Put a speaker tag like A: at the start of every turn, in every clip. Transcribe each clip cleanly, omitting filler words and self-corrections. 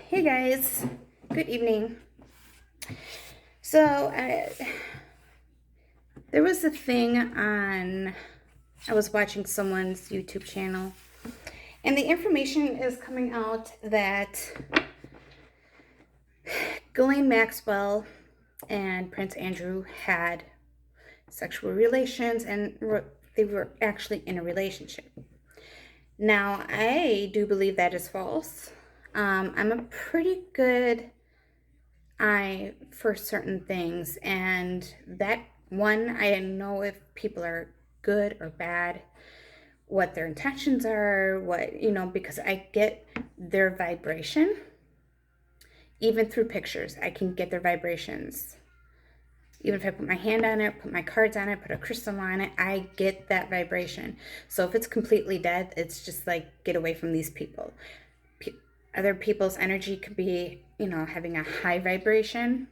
A: Hey guys, good evening. So, there was a thing I was watching someone's YouTube channel, and the information is coming out that Ghislaine Maxwell and Prince Andrew had sexual relations and they were actually in a relationship. Now, I do believe that is false. I'm a pretty good eye for certain things, and that one, I know if people are good or bad, what their intentions are, because I get their vibration. Even through pictures, I can get their vibrations. Even if I put my hand on it, put my cards on it, put a crystal on it, I get that vibration. So if it's completely dead, it's just like, get away from these people. Other people's energy could be, having a high vibration,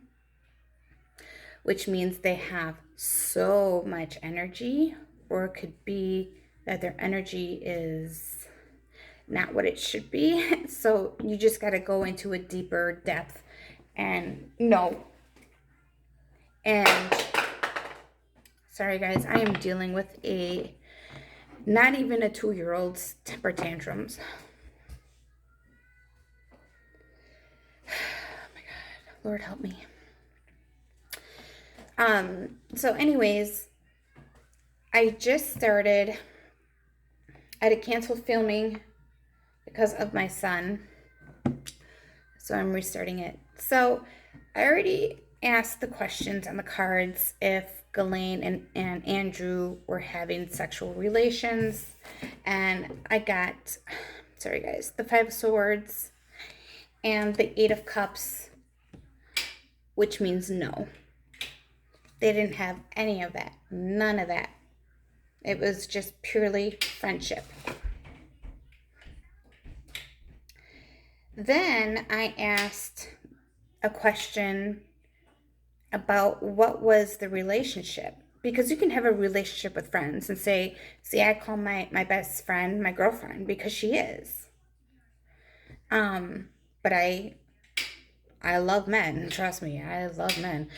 A: which means they have so much energy, or it could be that their energy is not what it should be. So you just got to go into a deeper depth and know. And sorry guys, I am dealing with not even a 2-year-old's temper tantrums. Oh my God, Lord help me. So anyways, I just started, I had to cancel filming because of my son. So I'm restarting it. So I already asked the questions on the cards if Ghislaine and Andrew were having sexual relations. And I got, sorry guys, the 5 of Swords and the 8 of Cups, which means no. They didn't have any of that. None of that. It was just purely friendship. Then I asked a question about what was the relationship. Because you can have a relationship with friends and say, see, I call my best friend my girlfriend because she is. But I love men. Trust me, I love men.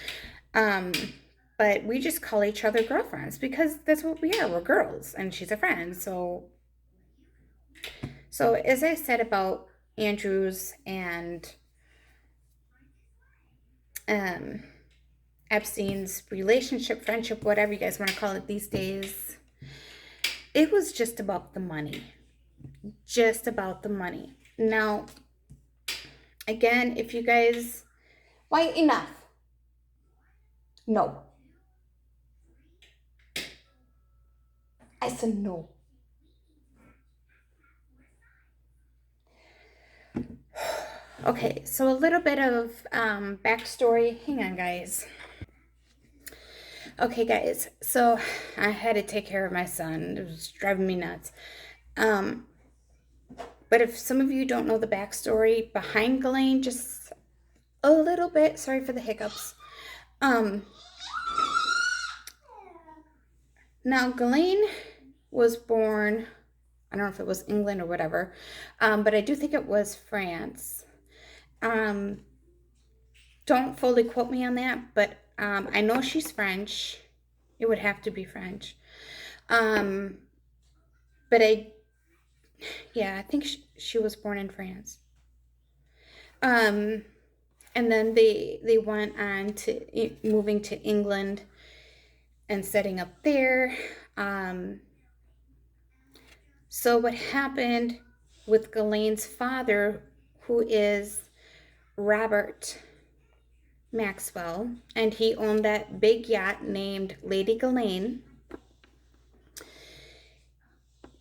A: But we just call each other girlfriends because that's what we are. We're girls, and she's a friend. So as I said about Andrews and Epstein's relationship, friendship, whatever you guys want to call it these days, it was just about the money. Just about the money. Now, again, if you guys, why enough? No. I said no. Okay, so a little bit of backstory. Hang on, guys. Okay, guys, so I had to take care of my son. It was driving me nuts. But if some of you don't know the backstory behind Ghislaine, just a little bit, sorry for the hiccups. Now, Ghislaine was born, I don't know if it was England or whatever, but I do think it was France. Don't fully quote me on that, but I know she's French. It would have to be French. But I think she was born in France. And then they went on to moving to England and setting up there. So what happened with Ghislaine's father, who is Robert Maxwell, and he owned that big yacht named Lady Ghislaine.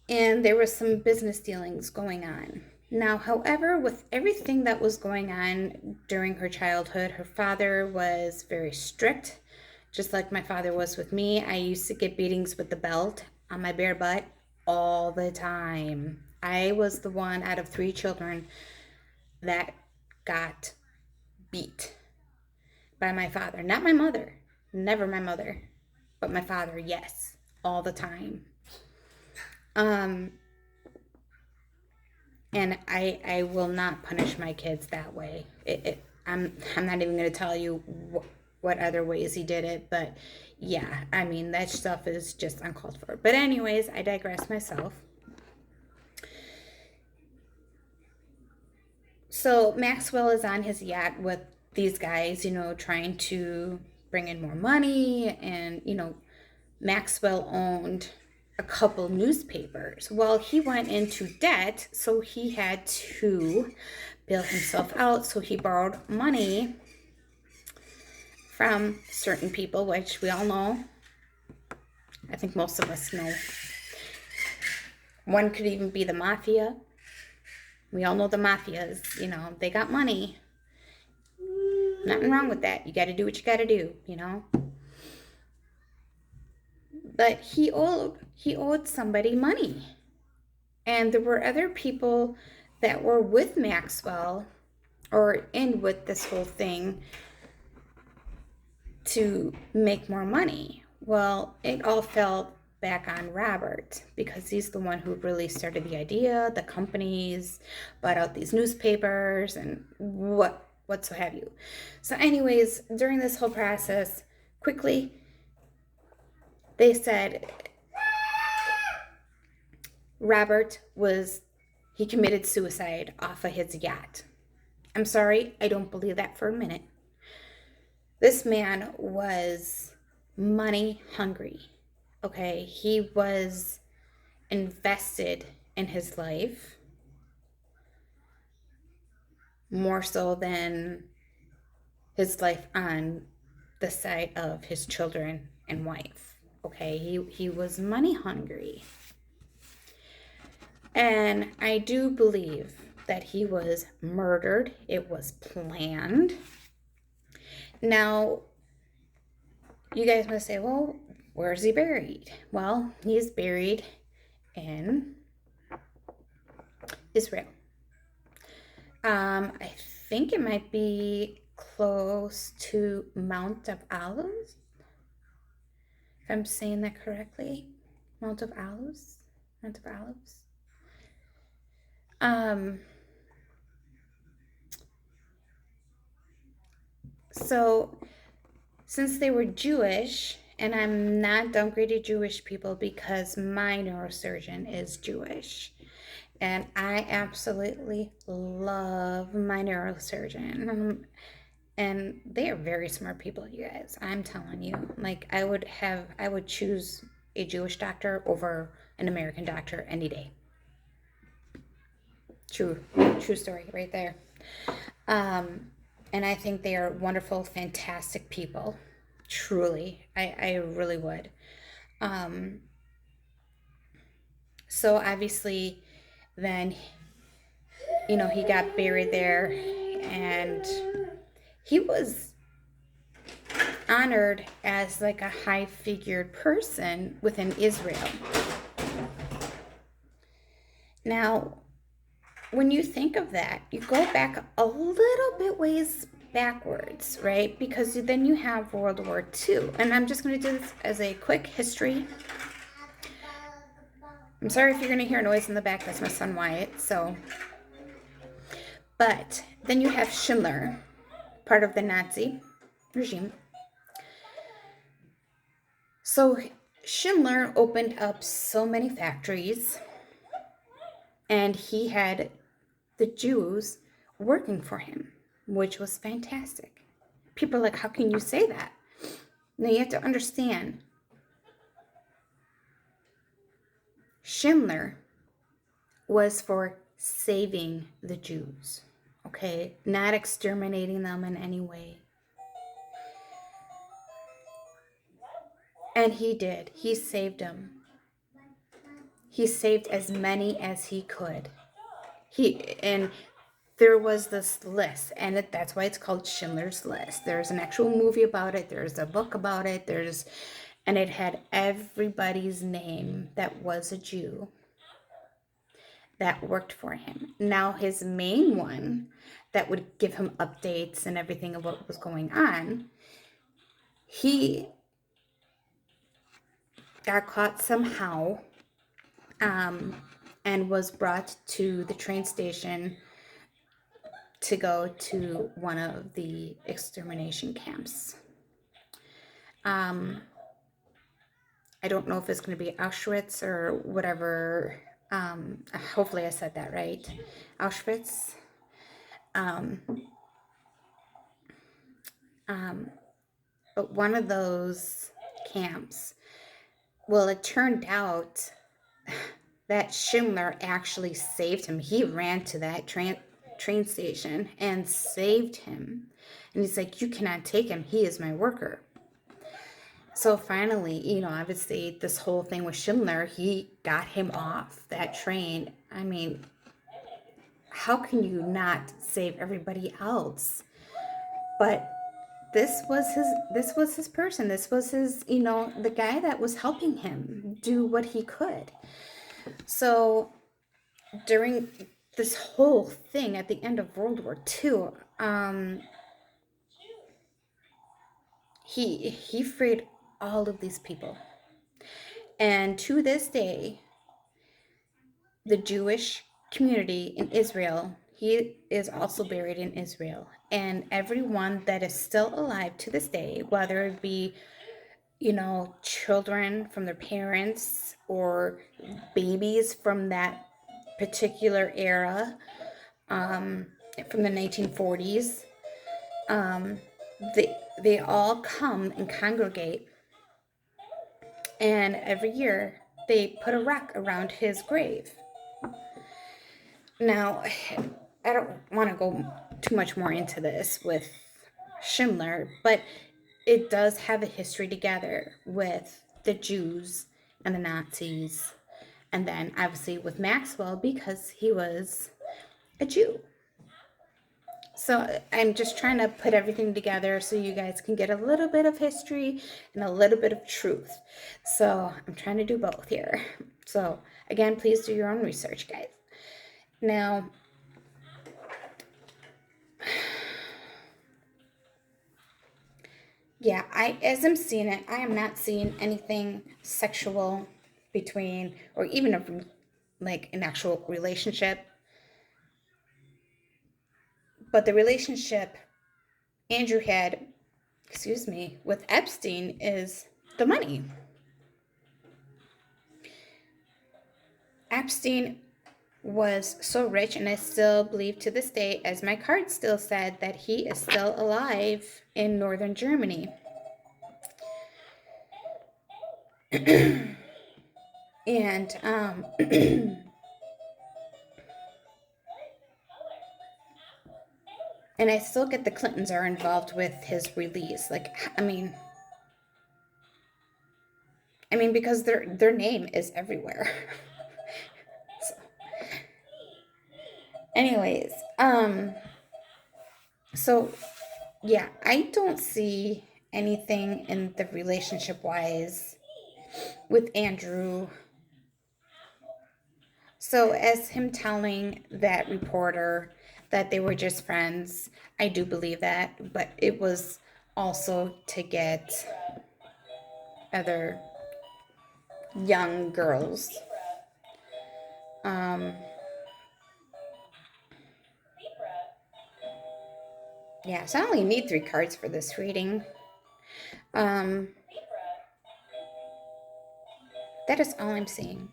A: And there was some business dealings going on. Now, however, with everything that was going on during her childhood, her father was very strict, just like my father was with me. I used to get beatings with the belt on my bare butt all the time. I was the one out of 3 children that got beat by my father. Not my mother. Never my mother. But my father, yes. All the time. And I will not punish my kids that way. I'm not even going to tell you what other ways he did it, but yeah, I mean, that stuff is just uncalled for. But anyways, I digress myself. So Maxwell is on his yacht with these guys, trying to bring in more money. And, Maxwell owned a couple newspapers. Well, he went into debt, so he had to bail himself out. So he borrowed money from certain people, which we all know. I think most of us know. One could even be the mafia. We all know the mafias, they got money. Nothing wrong with that. You got to do what you got to do, But he owed somebody money. And there were other people that were with Maxwell or in with this whole thing to make more money. Well, it all fell back on Robert because he's the one who really started the idea. The companies bought out these newspapers and what so have you. So anyways, during this whole process, quickly, they said Robert he committed suicide off of his yacht. I'm sorry, I don't believe that for a minute. This man was money hungry, okay? He was invested in his life more so than his life on the side of his children and wife, okay? He was money hungry. And I do believe that he was murdered. It was planned. Now, you guys must say, well, where is he buried? Well, he's buried in Israel. I think it might be close to Mount of Olives, if I'm saying that correctly. Mount of Olives. So since they were Jewish, and I'm not downgrading Jewish people because my neurosurgeon is Jewish, and I absolutely love my neurosurgeon. And they are very smart people, you guys. I'm telling you. Like, I would choose a Jewish doctor over an American doctor any day. True story right there. And I think they are wonderful, fantastic people. Truly. I really would. So obviously then, he got buried there, and he was honored as like a high-figured person within Israel. Now, when you think of that, you go back a little bit ways backwards, right? Because then you have World War II. And I'm just going to do this as a quick history. I'm sorry if you're going to hear noise in the back. That's my son Wyatt. But then you have Schindler, part of the Nazi regime. So Schindler opened up so many factories, and he had the Jews working for him, which was fantastic. People are like, how can you say that? Now you have to understand, Schindler was for saving the Jews, okay? Not exterminating them in any way. And he did. He saved them. He saved as many as he could. And there was this list, and that's why it's called Schindler's List. There's an actual movie about it. There's a book about it. And it had everybody's name that was a Jew that worked for him. Now, his main one that would give him updates and everything of what was going on, he got caught somehow, and and was brought to the train station to go to one of the extermination camps. I don't know if it's going to be Auschwitz or whatever. Hopefully I said that right. Auschwitz. Um, but one of those camps, well, it turned out that Schindler actually saved him. He ran to that train station and saved him. And he's like, you cannot take him. He is my worker. So finally, obviously this whole thing with Schindler, he got him off that train. I mean, how can you not save everybody else? But this was his person. This was his, the guy that was helping him do what he could. So during this whole thing at the end of World War II, he freed all of these people. And to this day, the Jewish community in Israel, he is also buried in Israel. And everyone that is still alive to this day, whether it be, children from their parents or babies from that particular era, from the 1940s, they all come and congregate, and every year they put a rock around his grave. Now, I don't want to go too much more into this with Schindler, but it does have a history together with the Jews and the Nazis, and then obviously with Maxwell because he was a Jew. So I'm just trying to put everything together so you guys can get a little bit of history and a little bit of truth. So I'm trying to do both here. So again, please do your own research, guys. Now, yeah, as I'm seeing it, I am not seeing anything sexual between, or even an actual relationship. But the relationship Andrew had, with Epstein is the money. Epstein was so rich, and I still believe to this day, as my card still said, that he is still alive in northern Germany. And and I still get the Clintons are involved with his release. I mean, because their name is everywhere. So, anyways, so yeah, I don't see anything in the relationship wise with Andrew. So as him telling that reporter that they were just friends, I do believe that, but it was also to get other young girls. Yeah, so I only need 3 cards for this reading. That is all I'm seeing.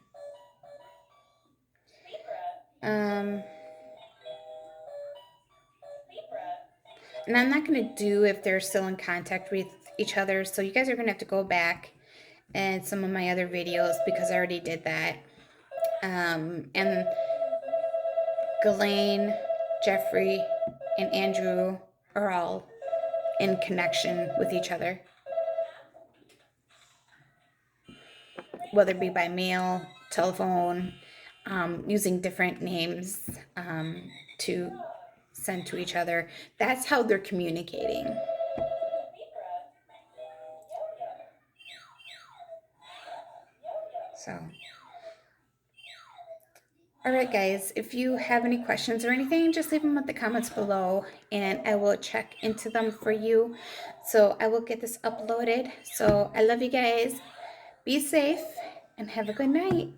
A: And I'm not going to do if they're still in contact with each other, so you guys are going to have to go back and some of my other videos because I already did that. And Ghislaine, Jeffrey, and Andrew are all in connection with each other, whether it be by mail, telephone, using different names to send to each other. That's how they're communicating. So, all right, guys, if you have any questions or anything, just leave them in the comments below and I will check into them for you. So I will get this uploaded. So I love you guys. Be safe and have a good night.